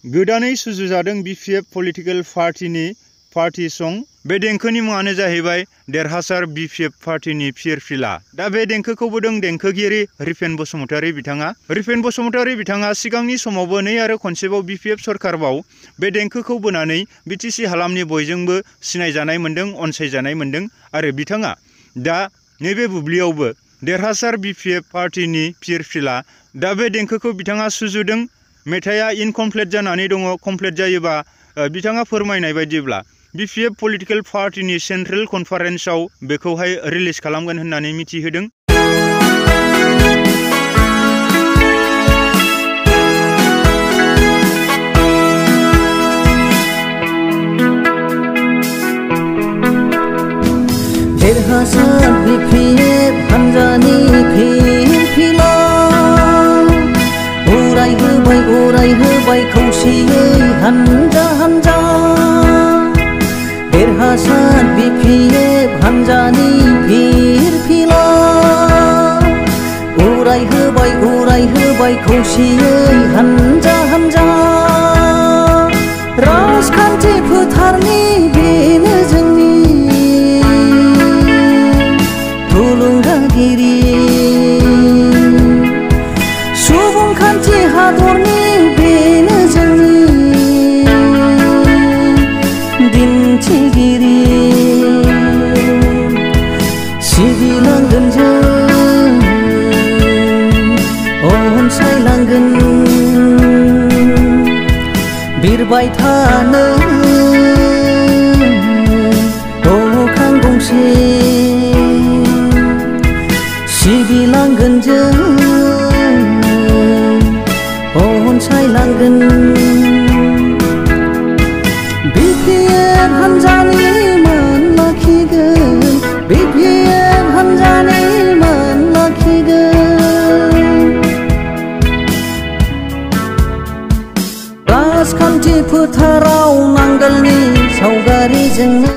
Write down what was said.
गोदानै सुजुजादों BPF political party सं। बे देंखोनि मुङानो जाहैबाय देरहासार BPF पार्टीनि फिरफिला। दा बे देंखोखौ बोदों देंखोगिरि रिपेन बसुमतारी बिथाङा। रिपेन बसुमतारी बिथाङा सिगांनि समावबो नै आरो खनसेबाव BPF सरकारबाव बे देंखोखौ बोनानै BTC हालामनि बयजोंबो सिनायजानाय मोन्दों, अनसायजानाय मोन्दों आरो बिथाङा दा नैबे बुब्लियावबो देरहासार BPF पार्टीनि फिरफिला। दा बे देंखोखौ बिथाङा सुजुदों। मेथाइआ इनकमप्लिट जानानै दङ। कमप्लिट जायोबा बिथाङा फोरमायनाय बायदिब्ला BPF पलिटिकल पार्टीनि सेन्ट्रेल कनफारेन्सआव बेखौहाय रिलिज खालामगोन होननानै मिथिहोदों। देरहासार BPF हान्जानि फिरफिला उरायहोबाय खौसेयै हान्जा हान्जा। देरहासार BPF हान्जानि फिरफिला उरायहोबाय खौसेयै हान्जा हान्जा। राजखान्थि फोथारनि बेनो जोंनि थुलुंगागिरि, सुबुंखान्थि हादरनि बेनो जोंनि दिन्थिगिरि। सिबिलांगोन जों, अनसायलांगोन, बिरबाय थानो अख्रां गंसे। सिबिलांगोन जों, अनसायलांगोन, BPF हान्जानि मान लाखिगोन, BPF हान्जानि मान लाखिगोन। राजखान्थि फोथाराव नांगोलनि सावगारिजोंनो